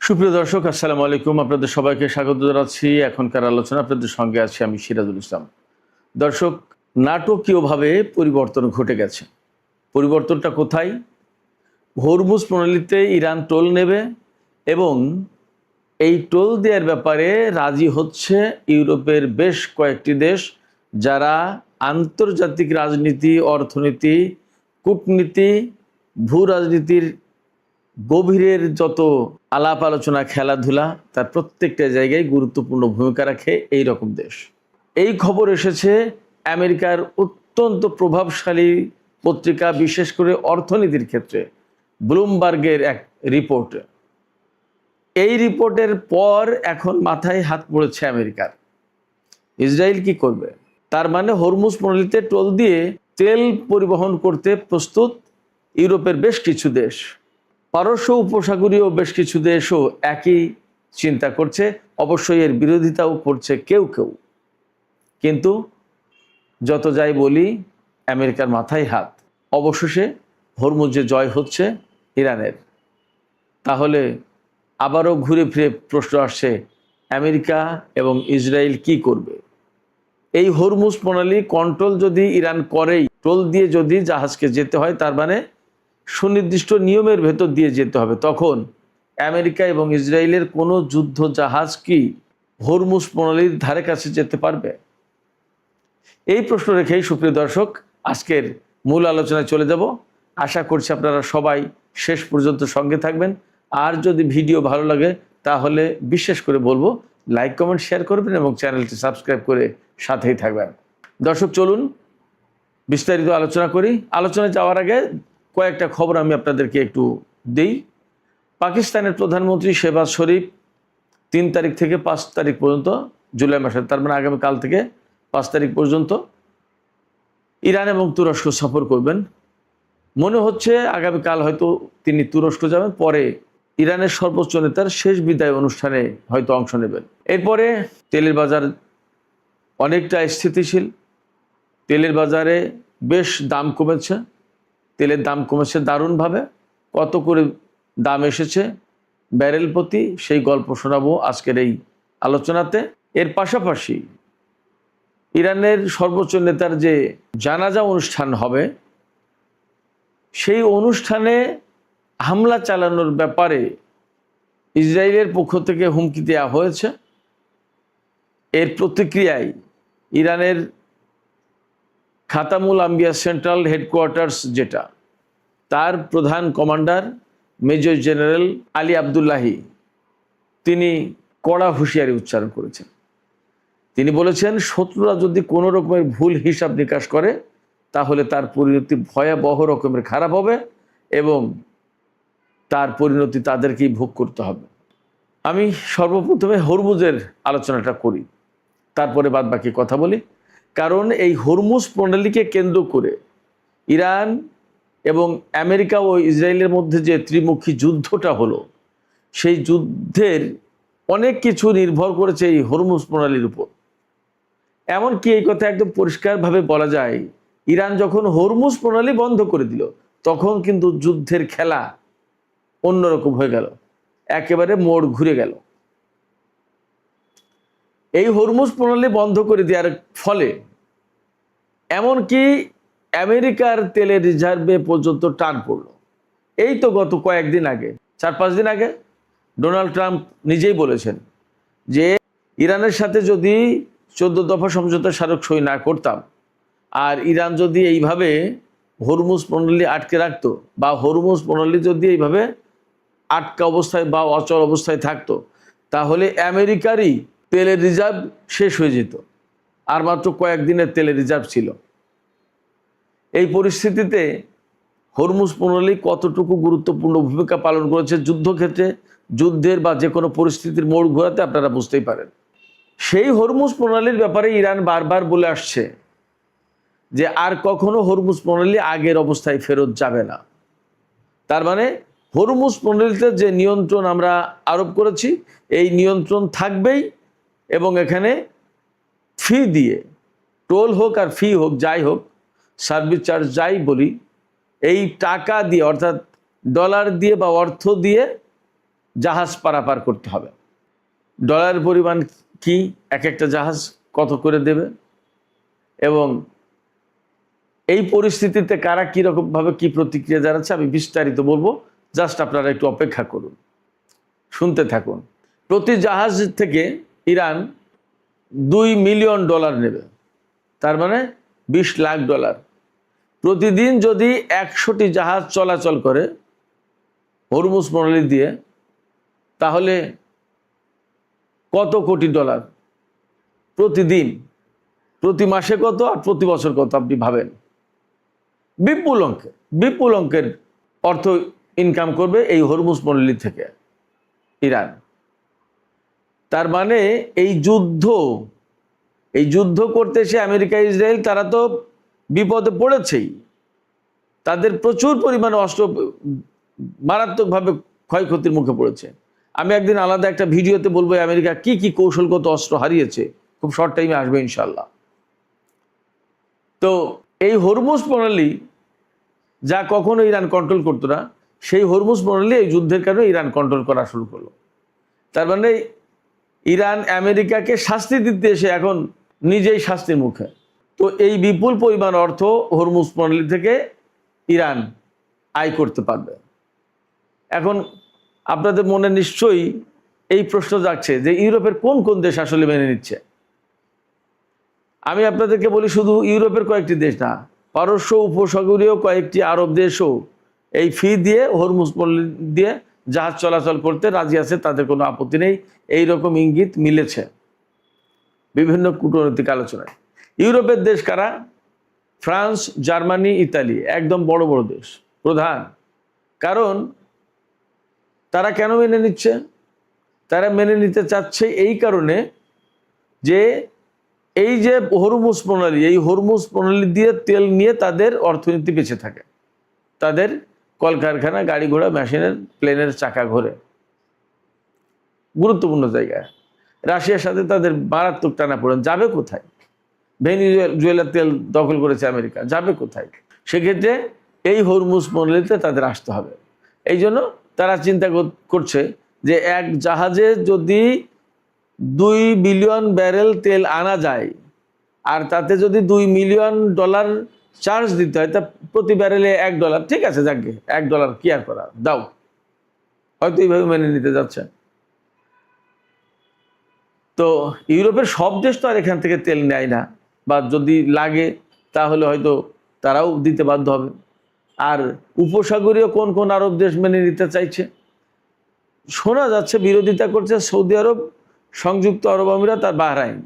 সুপ্রিয় দর্শক, আসসালামু আলাইকুম। আপনাদের সবাইকে স্বাগত জানাচ্ছি এখনকার আলোচনা। আপনাদের সঙ্গে আছি আমি সিরাজুল ইসলাম। দর্শক, নাটকীয়ভাবে পরিবর্তন ঘটে গেছে। পরিবর্তনটা কোথায়? হরমুজ প্রণালীতে ইরান টোল নেবে এবং এই টোল দেওয়ার ব্যাপারে রাজি হচ্ছে ইউরোপের বেশ কয়েকটি দেশ, যারা আন্তর্জাতিক রাজনীতি, অর্থনীতি, কূটনীতি, ভূ রাজনীতির গভীরের যত আলাপ আলোচনা, খেলাধুলা, তার প্রত্যেকটা জায়গায় গুরুত্বপূর্ণ ভূমিকা রাখে এই রকম দেশ। এই খবর এসেছে আমেরিকার অত্যন্ত প্রভাবশালী পত্রিকা, বিশেষ করে অর্থনীতির ক্ষেত্রে ব্লুমবার্গের এক রিপোর্টে। এই রিপোর্টের পর এখন মাথায় হাত পড়েছে আমেরিকার। ইসরায়েল কি করবে? তার মানে হরমুজ প্রণালীতে টোল দিয়ে তেল পরিবহন করতে প্রস্তুত ইউরোপের বেশ কিছু দেশ। পারস্য উপসাগরীয় বেশ কিছু দেশও একই চিন্তা করছে। অবশ্যই এর বিরোধিতাও করছে কেউ কেউ। কিন্তু যত যাই বলি, আমেরিকার মাথায় হাত। অবশেষে হরমুজে জয় হচ্ছে ইরানের। তাহলে আবারও ঘুরে ফিরে প্রশ্ন আসছে, আমেরিকা এবং ইসরায়েল কি করবে? এই হরমুজ প্রণালী কন্ট্রোল যদি ইরান করেই, টোল দিয়ে যদি জাহাজকে যেতে হয়, তার মানে সুনির্দিষ্ট নিয়মের ভেতর দিয়ে যেতে হবে। তখন আমেরিকা এবং ইসরায়েলের কোনো যুদ্ধ জাহাজ কি হরমুজ প্রণালীর ধারে কাছে যেতে পারবে? এই প্রশ্ন রেখেই সুপ্রিয় দর্শক, আজকের মূল আলোচনায় চলে যাব। আশা করছি আপনারা সবাই শেষ পর্যন্ত সঙ্গে থাকবেন। আর যদি ভিডিও ভালো লাগে তাহলে বিশেষ করে বলবো, লাইক, কমেন্ট, শেয়ার করবেন এবং চ্যানেলটি সাবস্ক্রাইব করে সাথেই থাকবেন। দর্শক, চলুন বিস্তারিত আলোচনা করি। আলোচনায় যাওয়ার আগে কয়েকটা খবর আমি আপনাদেরকে একটু দিই। পাকিস্তানের প্রধানমন্ত্রী শেহবাজ শরীফ 3 তারিখ থেকে 5 তারিখ পর্যন্ত, জুলাই মাসের, তার মানে আগামীকাল থেকে 5 তারিখ পর্যন্ত ইরান এবং তুরস্ক সফর করবেন। মনে হচ্ছে আগামীকাল হয়তো তিনি তুরস্ক যাবেন, পরে ইরানের সর্বোচ্চ নেতার শেষ বিদায় অনুষ্ঠানে হয়তো অংশ নেবেন। এরপরে তেলের বাজার অনেকটা স্থিতিশীল। তেলের বাজারে বেশ দাম কমেছে। তেলের দাম কমেছে দারুণভাবে। কত করে দাম এসেছে ব্যারেল প্রতি, সেই গল্প শোনাবো আজকের এই আলোচনাতে। এর পাশাপাশি ইরানের সর্বোচ্চ নেতার যে জানাজা অনুষ্ঠান হবে, সেই অনুষ্ঠানে হামলা চালানোর ব্যাপারে ইসরায়েলের পক্ষ থেকে হুমকি দেওয়া হয়েছে। এর প্রতিক্রিয়ায় ইরানের খাতামুল আম্বিয়া সেন্ট্রাল হেডকোয়ার্টার্স, যেটা, তার প্রধান commander major general Ali Abdullahi, তিনি কড়া হুঁশিয়ারি উচ্চারণ করেছেন। তিনি বলেছেন, শত্রুরা যদি কোনো রকমের ভুল হিসাব নিকাশ করে তাহলে তার পরিণতি ভয়াবহ রকমের খারাপ হবে এবং তার পরিণতি তাদেরকেই ভোগ করতে হবে। আমি সর্বপ্রথমে হরমুজের আলোচনাটা করি, তারপরে বাদ বাকি কথা বলি। কারণ এই হরমুজ প্রণালীকে কেন্দ্র করে ইরান এবং আমেরিকা ও ইসরায়েলের মধ্যে যে ত্রিমুখী যুদ্ধটা হলো, সেই যুদ্ধের অনেক কিছু নির্ভর করেছে এই হরমুজ প্রণালীর উপর। এমনকি এই কথা একদম পরিষ্কারভাবে বলা যায়, ইরান যখন হরমুজ প্রণালী বন্ধ করে দিল, তখন কিন্তু যুদ্ধের খেলা অন্যরকম হয়ে গেল, একেবারে মোড় ঘুরে গেল। এই হরমুজ প্রণালী বন্ধ করে দেওয়ার ফলে এমনকি আমেরিকার তেলের রিজার্ভে পর্যন্ত টান পড়ল। এই তো গত কয়েকদিন আগে, 4-5 দিন আগে, ডোনাল্ড ট্রাম্প নিজেই বলেছেন যে ইরানের সাথে যদি 14 দফা সমঝোতা স্মারক সই না করতাম, আর ইরান যদি এইভাবে হরমুজ প্রণালী আটকে রাখতো, বা হরমুজ প্রণালী যদি এইভাবে আটকা অবস্থায় বা অচল অবস্থায় থাকতো, তাহলে আমেরিকারই তেলের রিজার্ভ শেষ হয়ে যেত। আর মাত্র কয়েকদিনের তেলের রিজার্ভ ছিল। এই পরিস্থিতিতে হরমুজ প্রণালী কতটুকু গুরুত্বপূর্ণ ভূমিকা পালন করেছে যুদ্ধক্ষেত্রে, যুদ্ধের বা যে কোনো পরিস্থিতির মোড় ঘোরাতে, আপনারা বুঝতেই পারেন। সেই হরমুজ প্রণালীর ব্যাপারে ইরান বারবার বলে আসছে যে আর কখনো হরমুজ প্রণালী আগের অবস্থায় ফেরত যাবে না। তার মানে হরমুজ প্রণালীতে যে নিয়ন্ত্রণ আমরা আরোপ করেছি, এই নিয়ন্ত্রণ থাকবেই এবং এখানে ফি দিয়ে, টোল হোক আর ফি হোক, যাই হোক, সার্ভিস চার্জ যাই বলি, এই টাকা দিয়ে, অর্থাৎ ডলার দিয়ে বা অর্থ দিয়ে জাহাজ পারাপার করতে হবে। ডলারের পরিমাণ কি, এক একটা জাহাজ কত করে দেবে, এবং এই পরিস্থিতিতে কারা কীরকমভাবে কি প্রতিক্রিয়া জানাচ্ছে আমি বিস্তারিত বলবো, জাস্ট আপনারা একটু অপেক্ষা করুন, শুনতে থাকুন। প্রতি জাহাজ থেকে ইরান $2 মিলিয়ন নেবে, তার মানে $20 লাখ। প্রতিদিন যদি 100টি জাহাজ চলাচল করে হরমুজ প্রণালী দিয়ে, তাহলে কত কোটি ডলার প্রতিদিন, প্রতি মাসে কত, আর প্রতি বছর কত, আপনি ভাবেন। বিপুল অঙ্কের অর্থ ইনকাম করবে এই হরমুজ প্রণালী থেকে ইরান। তার মানে এই যুদ্ধ করতে এসে আমেরিকা ইসরায়েল তারা তো বিপদে পড়েছেই। তাদের প্রচুর পরিমাণে অস্ত্র মারাত্মকভাবে ক্ষয়ক্ষতির মুখে পড়েছে। আমি একদিন আলাদা একটা ভিডিওতে বলবো আমেরিকা কি কৌশলগত অস্ত্র হারিয়েছে, খুব শর্ট টাইমে আসবে ইনশাল্লাহ। তো এই হরমুজ প্রণালী যা কখনো ইরান কন্ট্রোল করতো না, সেই হরমুজ প্রণালী এই যুদ্ধের কারণে ইরান কন্ট্রোল করা শুরু করলো। তার মানে ইরান আমেরিকাকে শাস্তি দিতে এসে এখন নিজেই শাস্তির মুখে। তো এই বিপুল পরিমাণ অর্থ হরমুজ প্রণালী থেকে ইরান আয় করতে পারবে। এখন আপনাদের মনে নিশ্চয়ই এই প্রশ্ন জাগছে যে ইউরোপের কোন কোন দেশ আসলে মেনে নিচ্ছে। আমি আপনাদেরকে বলি, শুধু ইউরোপের কয়েকটি দেশ না, পারস্য উপসাগরীয় কয়েকটি আরব দেশও এই ফি দিয়ে হরমুজ প্রণালী দিয়ে জাহাজ চলাচল করতে রাজি আছে, তাদের কোনো আপত্তি নেই। এই রকম ইঙ্গিত মিলেছে বিভিন্ন কূটনৈতিক আলোচনায়। ইউরোপের দেশ কারা? ফ্রান্স, জার্মানি, ইতালি, একদম বড় বড় দেশ, প্রধান। কারণ তারা কেন মেনে নিচ্ছে? তারা মেনে নিতে চাচ্ছে এই কারণে যে এই যে হরমুজ প্রণালী, এই হরমুজ প্রণালী দিয়ে তেল নিয়ে তাদের অর্থনীতি বেঁচে থাকে, তাদের কলকারখানা, গাড়ি ঘোড়া, মেশিনের, প্লেনের চাকা ঘোরে। গুরুত্বপূর্ণ জায়গায় রাশিয়ার সাথে তাদের মারাত্মক টানাপোড়েন, যাবে কোথায়? ভেনিজুয়েলার তেল দখল করেছে আমেরিকা, যাবে কোথায়? সেক্ষেত্রে এই হরমুজ প্রণালীতে তাদের আসতে হবে। এই জন্য তারা চিন্তা করছে যে এক জাহাজে যদি 2 বিলিয়ন ব্যারেল তেল আনা যায়, আর তাতে যদি $2 মিলিয়ন চার্জ দিতে হয়, তা প্রতি ব্যারেলে $1, ঠিক আছে, যাকে $1 কি আর করা, দাও, হয়তো এইভাবে মেনে নিতে যাচ্ছে। তো ইউরোপের সব দেশ তো আর এখান থেকে তেল নেয় না, বা যদি লাগে তাহলে হয়তো তারাও দিতে বাধ্য হবে। আর উপসাগরীয় কোন কোন আরব দেশ মেনে নিতে চাইছে শোনা যাচ্ছে, বিরোধিতা করছে সৌদি আরব, সংযুক্ত আরব আমিরাত আর বাহরাইন।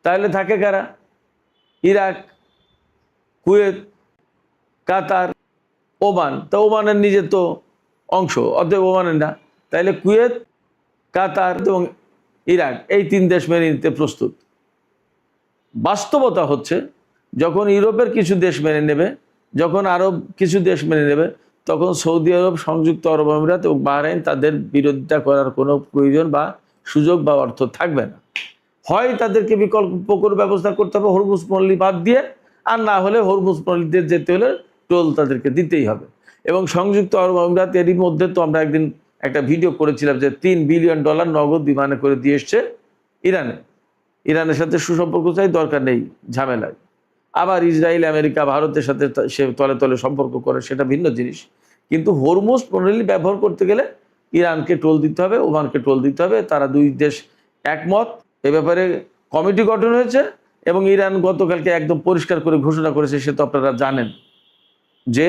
তাহলে থাকে কারা? ইরাক, কুয়েত, কাতার, ওমান। তো ওমানের নিজের তো অংশ, অতএব ওমানের না। তাইলে কুয়েত, কাতার এবং ইরাক, এই 3 দেশ মেনে নিতে প্রস্তুত। বাস্তবতা হচ্ছে যখন ইউরোপের কিছু দেশ মেনে নেবে, যখন আরব কিছু দেশ মেনে নেবে, তখন সৌদি আরব, সংযুক্ত আরব আমিরাত এবং বাহরাইন তাদের বিরোধিতা করার কোনো প্রয়োজন বা সুযোগ বা অর্থ থাকবে না। হয় তাদেরকে বিকল্প করে ব্যবস্থা করতে হবে হরমুজ প্রণালী বাদ দিয়ে, আর না হলে হরমুজ প্রণালী দিয়ে যেতে হলে টোল তাদেরকে দিতেই হবে। এবং সংযুক্ত আরব আমিরাত এরই মধ্যে তো আমরা একদিন একটা ভিডিও করেছিলাম যে $3 বিলিয়ন নগদ বিমানে করে দিয়ে এসছে ইরানের সাথে সুসম্পর্ক চাই, দরকার নেই ঝামেলায়। আবার ইসরায়েল, আমেরিকা, ভারতের সাথে সে তলে তলে সম্পর্ক করে, সেটা ভিন্ন জিনিস। কিন্তু হরমুজ প্রণালী ব্যবহার করতে গেলে ইরানকে টোল দিতে হবে, ওমানকে টোল দিতে হবে। তারা 2 দেশ একমত। এ ব্যাপারে কমিটি গঠন হয়েছে এবং ইরান গতকালকে একদম পরিষ্কার করে ঘোষণা করেছে, সে তো আপনারা জানেন, যে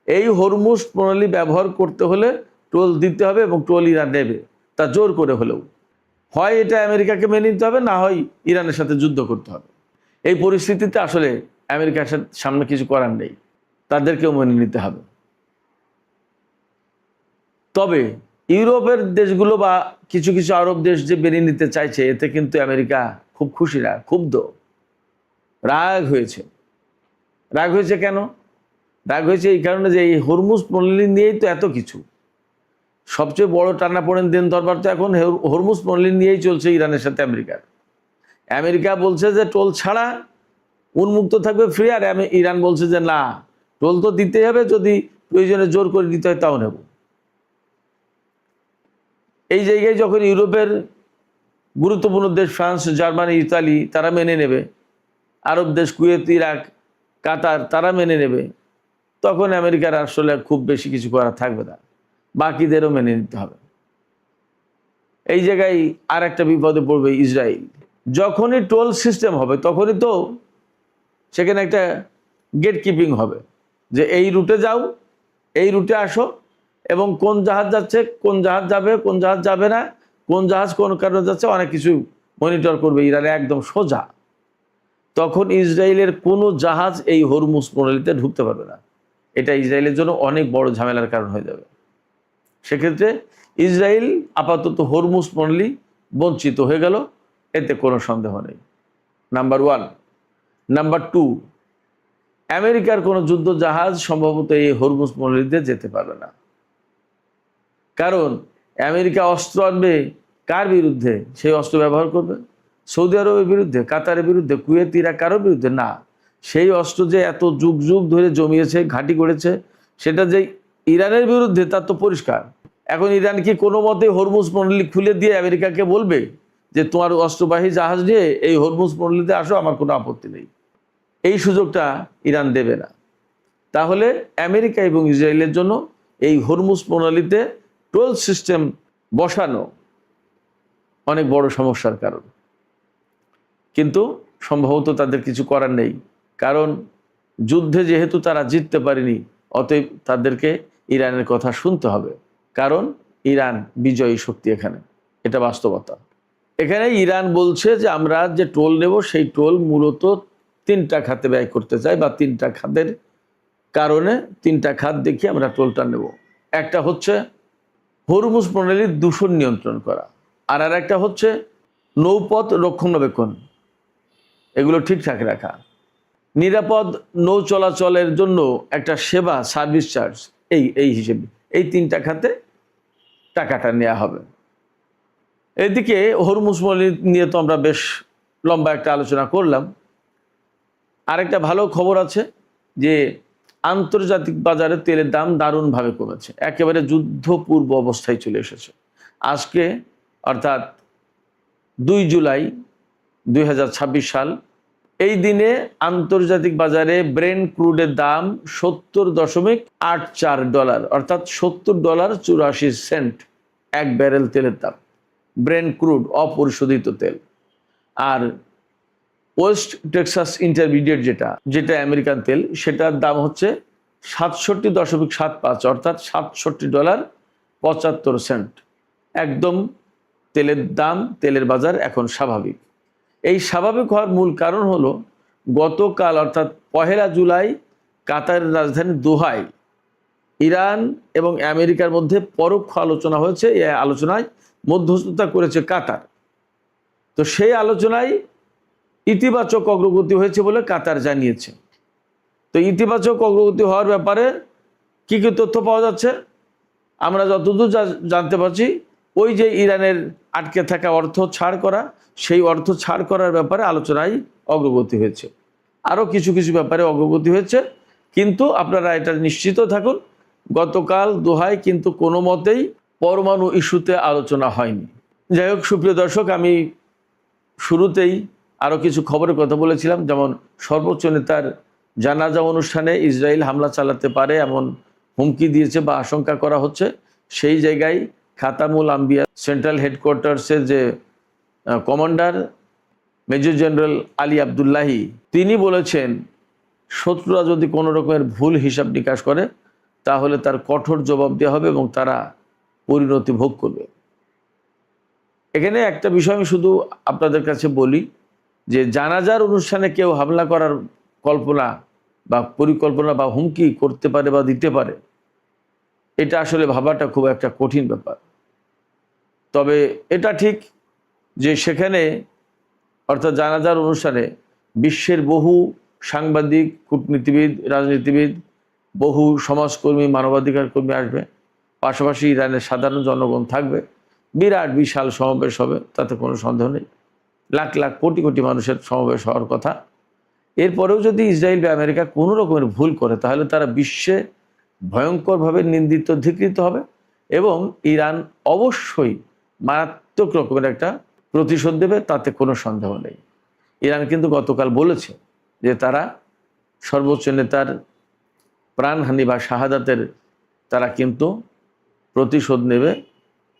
এই হরমুজ প্রণালী ব্যবহার করতে হলে টোল দিতে হবে এবং টোল ইরান নেবে, তা জোর করে হলেও। হয় এটা আমেরিকাকে মেনে নিতে হবে, না হয় ইরানের সাথে যুদ্ধ করতে হবে। এই পরিস্থিতিতে আসলে আমেরিকার সামনে কিছু করার নেই, তাদেরকেও মেনে নিতে হবে। তবে ইউরোপের দেশগুলো বা কিছু কিছু আরব দেশ যে মেনে নিতে চাইছে, এতে কিন্তু আমেরিকা খুব খুশি না, ক্ষুব্ধ, রাগ হয়েছে। রাগ হয়েছে কেন? রাগ হয়েছে এই কারণে যে এই হরমুজ প্রণালী নিয়েই তো এত কিছু। সবচেয়ে বড় টানাপোড়েন দেন দরবার তো এখন হরমুজ প্রণালী নিয়েই চলছে ইরানের সাথে আমেরিকার। আমেরিকা বলছে যে টোল ছাড়া উন্মুক্ত থাকবে, ফ্রি, আর ইরান বলছে যে না, টোল তো দিতেই হবে, যদি প্রয়োজনে জোর করে দিতে হয় তাও নেব। এই জায়গায় যখন ইউরোপের গুরুত্বপূর্ণ দেশ ফ্রান্স, জার্মানি, ইতালি তারা মেনে নেবে, আরব দেশ কুয়েত, ইরাক, কাতার তারা মেনে নেবে, তখন আমেরিকার আসলে খুব বেশি কিছু করা থাকবে না, বাকিদেরও মেনে নিতে হবে। এই জায়গায় আর একটা বিপদে পড়বে ইসরায়েল। যখনই টোল সিস্টেম হবে তখনই তো সেখানে একটা গেট কিপিং হবে, যে এই রুটে যাও, এই রুটে আসো, এবং কোন জাহাজ যাচ্ছে, কোন জাহাজ যাবে, কোন জাহাজ যাবে না, কোন জাহাজ কোন কারণে যাচ্ছে, অনেক কিছু মনিটর করবে ইরানে একদম সোজা। তখন ইসরায়েলের কোনো জাহাজ এই হরমুজ প্রণালীতে ঢুকতে পারবে না। এটা ইসরায়েলের জন্য অনেক বড় ঝামেলার কারণ হয়ে যাবে। সেক্ষেত্রে ইসরায়েল আপাতত হরমুজ প্রণালী বঞ্চিত হয়ে গেল, এতে কোনো সন্দেহ নেই। নাম্বার 1। নাম্বার 2, আমেরিকার কোনো যুদ্ধ জাহাজ সম্ভবত এই হরমুজ প্রণালীতে যেতে পারবে না। কারণ আমেরিকা অস্ত্র আনবে কার বিরুদ্ধে? সেই অস্ত্র ব্যবহার করবে সৌদি আরবের বিরুদ্ধে, কাতারের বিরুদ্ধে, কুয়েত, ইরাক, কারোর বিরুদ্ধে না। সেই অস্ত্র যে এত যুগ যুগ ধরে জমিয়েছে, ঘাঁটি করেছে, সেটা যে ইরানের বিরুদ্ধে তার তো পরিষ্কার। এখন ইরান কি কোনো মতে হরমুজ প্রণালী খুলে দিয়ে আমেরিকাকে বলবে যে তোমার অস্ত্রবাহী জাহাজ নিয়ে এই হরমুজ প্রণালীতে আসো, আমার কোনো আপত্তি নেই? এই সুযোগটা ইরান দেবে না। তাহলে আমেরিকা এবং ইসরায়েলের জন্য এই হরমুজ প্রণালীতে টোল সিস্টেম বসানো অনেক বড় সমস্যার কারণ। কিন্তু সম্ভবত তাদের কিছু করার নেই, কারণ যুদ্ধে যেহেতু তারা জিততে পারেনি, অতএব তাদেরকে ইরানের কথা শুনতে হবে, কারণ ইরান বিজয়ী শক্তি এখানে, এটা বাস্তবতা। এখানে ইরান বলছে যে আমরা যে টোল নেব সেই টোল মূলত 3টা খাতে ব্যয় করতে চাই, বা 3টা খাতের কারণে 3টা খাত দেখিয়ে আমরা টোলটা নেব। একটা হচ্ছে হরমুজ প্রণালীর দূষণ নিয়ন্ত্রণ করা, আর একটা হচ্ছে নৌপথ রক্ষণাবেক্ষণ, এগুলো ঠিকঠাক রাখা, নিরাপদ নৌ চলাচলের জন্য একটা সেবা সার্ভিস চার্জ, এই হিসেবে এই 3টা খাতে টাকাটা নেওয়া হবে। এদিকে হরমুজ প্রণালী নিয়ে তো আমরা বেশ লম্বা একটা আলোচনা করলাম। আরেকটা ভালো খবর আছে যে আন্তর্জাতিক বাজারে তেলের দাম দারুণভাবে কমেছে, একেবারে যুদ্ধপূর্ব অবস্থায় চলে এসেছে। আজকে অর্থাৎ 2 জুলাই 2026 সাল, এই দিনে আন্তর্জাতিক বাজারে ব্রেন্ট ক্রুডের দাম $70.84, অর্থাৎ $70.84 এক ব্যারেল তেলের দাম, ব্রেন্ট ক্রুড, অপরিশোধিত তেল। আর ওয়েস্ট টেক্সাস ইন্টারমিডিয়েট যেটা আমেরিকান তেল, সেটার দাম হচ্ছে $67.75, অর্থাৎ $67.75। একদম তেলের দাম, তেলের বাজার এখন স্বাভাবিক। এই স্বাভাবিক হওয়ার মূল কারণ হলো গতকাল অর্থাৎ 1 জুলাই কাতারের রাজধানী দোহায় ইরান এবং আমেরিকার মধ্যে পরোক্ষ আলোচনা হয়েছে। এই আলোচনায় মধ্যস্থতা করেছে কাতার। তো সেই আলোচনায় ইতিবাচক অগ্রগতি হয়েছে বলে কাতার জানিয়েছে। তো ইতিবাচক অগ্রগতি হওয়ার ব্যাপারে কি কি তথ্য পাওয়া যাচ্ছে? আমরা যতদূর জানতে পারছি, ওই যে ইরানের আটকে থাকা অর্থ ছাড় করা, সেই অর্থ ছাড় করার ব্যাপারে আলোচনায় অগ্রগতি হয়েছে। আরও কিছু কিছু ব্যাপারে অগ্রগতি হয়েছে, কিন্তু আপনারা এটা নিশ্চিত থাকুন, গতকাল দোহায় কিন্তু কোনো মতেই পরমাণু ইস্যুতে আলোচনা হয়নি। যাই হোক সুপ্রিয় দর্শক, আমি শুরুতেই আরও কিছু খবরের কথা বলেছিলাম, যেমন সর্বোচ্চ নেতার জানাজা অনুষ্ঠানে ইসরায়েল হামলা চালাতে পারে এমন হুমকি দিয়েছে বা আশঙ্কা করা হচ্ছে। সেই জায়গায় খাতামুল আম্বিয়া সেন্ট্রাল হেডকোয়ার্টার্সের যে commander major general Ali Abdullahi, তিনি বলেছেন শত্রুরা যদি কোনো রকমের ভুল হিসাব নিকাশ করে তাহলে তার কঠোর জবাব দেওয়া হবে এবং তারা পরিণতি ভোগ করবে। এখানে একটা বিষয় আমি শুধু আপনাদের কাছে বলি, যে জানাজার অনুষ্ঠানে কেউ হামলা করার কল্পনা বা পরিকল্পনা বা হুমকি করতে পারে বা দিতে পারে, এটা আসলে ভাবাটা খুব একটা কঠিন ব্যাপার। তবে এটা ঠিক যে সেখানে অর্থাৎ জানাজার অনুষ্ঠানে বিশ্বের বহু সাংবাদিক, কূটনীতিবিদ, রাজনীতিবিদ, বহু সমাজকর্মী, মানবাধিকার কর্মী আসবে, পাশাপাশি ইরানের সাধারণ জনগণ থাকবে, বিরাট বিশাল সমাবেশ হবে, তাতে কোনো সন্দেহ নেই। লাখ লাখ কোটি কোটি মানুষের সমাবেশ হওয়ার কথা। এরপরেও যদি ইসরায়েল বা আমেরিকা কোনো রকমের ভুল করে তাহলে তারা বিশ্বে ভয়ঙ্করভাবে নিন্দিত, ধিকৃত হবে এবং ইরান অবশ্যই মারাত্মক রকমের একটা প্রতিশোধ দেবে, তাতে কোনো সন্দেহ নেই। ইরান কিন্তু গতকাল বলেছে যে তারা সর্বোচ্চ নেতার প্রাণহানি বা শাহাদাতের তারা কিন্তু প্রতিশোধ নেবে,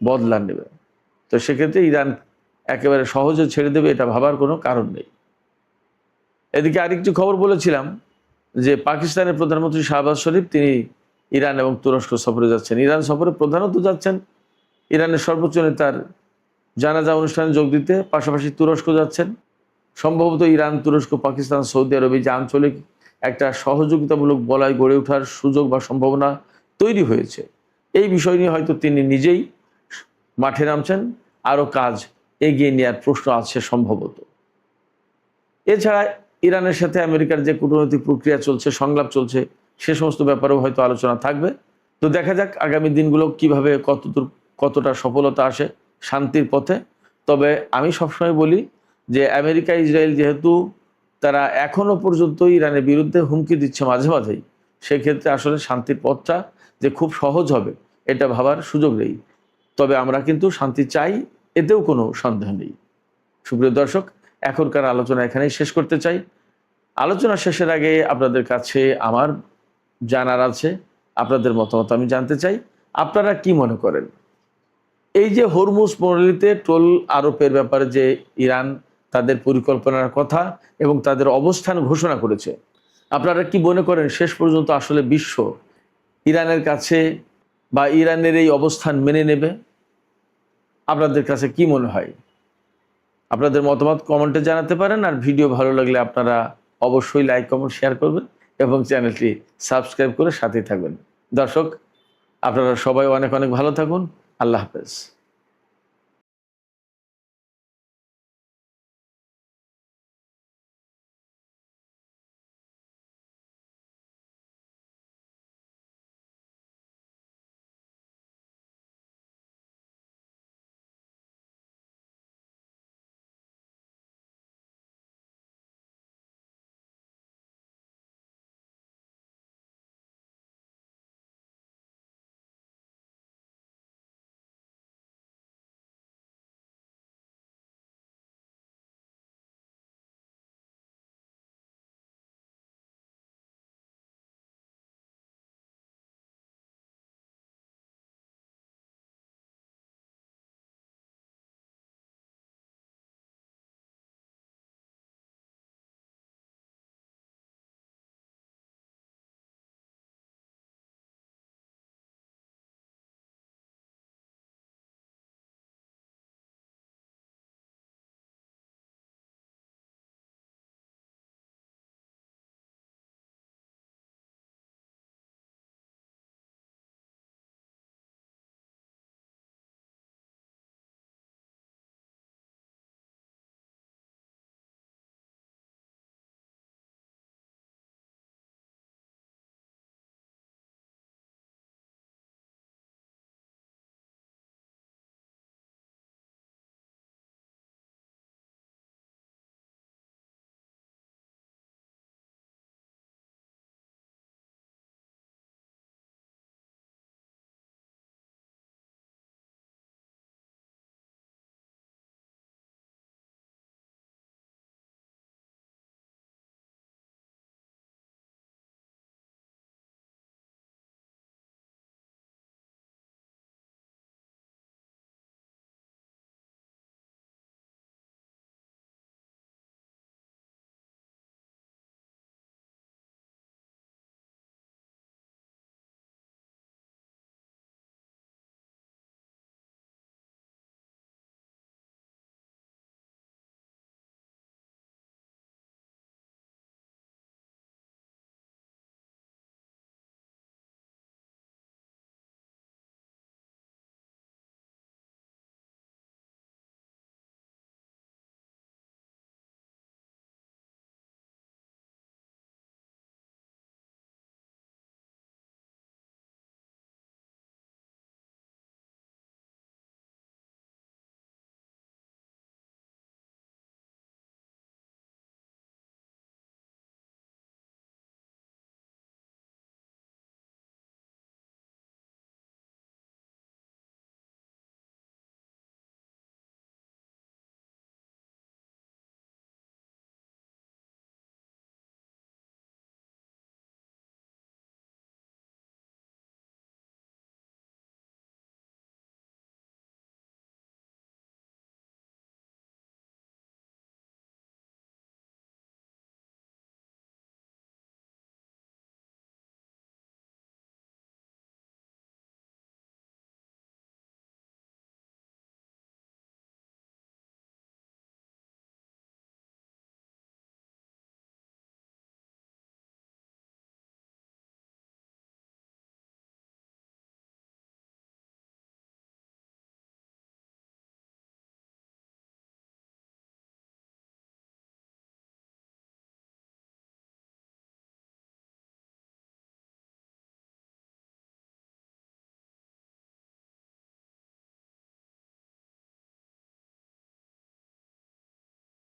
বদলা নেবে। তো সেক্ষেত্রে ইরান একেবারে সহজে ছেড়ে দেবে এটা ভাবার কোনো কারণ নেই। এদিকে আরেকটি খবর বলেছিলাম যে পাকিস্তানের প্রধানমন্ত্রী শাহবাজ শরীফ তিনি ইরান এবং তুরস্ক সফরে যাচ্ছেন। ইরান সফরে প্রধানত যাচ্ছেন ইরানের সর্বোচ্চ নেতার জানাজা অনুষ্ঠানে যোগ দিতে, পাশাপাশি তুরস্ক যাচ্ছেন। সম্ভবত ইরান, তুরস্ক, পাকিস্তান, সৌদি আরবে যে আঞ্চলিক একটা সহযোগিতামূলক বলয় গড়ে ওঠার সুযোগ বা সম্ভাবনা তৈরি হয়েছে, এই বিষয় নিয়ে হয়তো তিনি নিজেই মাঠে নামছেন, আরও কাজ এগিয়ে নেওয়ার প্রশ্ন আছে সম্ভবত। এছাড়া ইরানের সাথে আমেরিকার যে কূটনৈতিক প্রক্রিয়া চলছে, সংলাপ চলছে, সে সমস্ত ব্যাপারেও হয়তো আলোচনা থাকবে। তো দেখা যাক আগামী দিনগুলো কিভাবে কতটা সফলতা আসে শান্তির পথে। তবে আমি সবসময় বলি যে আমেরিকা, ইসরায়েল যেহেতু তারা এখনো পর্যন্ত ইরানের বিরুদ্ধে হুমকি দিচ্ছে মাঝে মাঝেই, সেক্ষেত্রে আসলে শান্তির পথটা যে খুব সহজ হবে এটা ভাবার সুযোগ নেই। তবে আমরা কিন্তু শান্তি চাই, এতেও কোনো সন্দেহ নেই। সুপ্রিয় দর্শক, এখনকার আলোচনা এখানেই শেষ করতে চাই। আলোচনা শেষের আগে আপনাদের কাছে আমার জানার আছে, আপনাদের মতামত আমি জানতে চাই। আপনারা কি মনে করেন এই যে হরমুজ প্রণালীতে টোল আরোপের ব্যাপারে যে ইরান তাদের পরিকল্পনার কথা এবং তাদের অবস্থান ঘোষণা করেছে, আপনারা কি মনে করেন শেষ পর্যন্ত আসলে বিশ্ব ইরানের কাছে বা ইরানের এই অবস্থান মেনে নেবে? আপনাদের কাছে কি মনে হয়? আপনাদের মতামত কমেন্টে জানাতে পারেন। আর ভিডিও ভালো লাগলে আপনারা অবশ্যই লাইক, কমেন্ট, শেয়ার করবেন এবং চ্যানেলটি সাবস্ক্রাইব করে সাথেই থাকবেন। দর্শক, আপনারা সবাই অনেক অনেক ভালো থাকুন। আল্লাহ হাফেজ।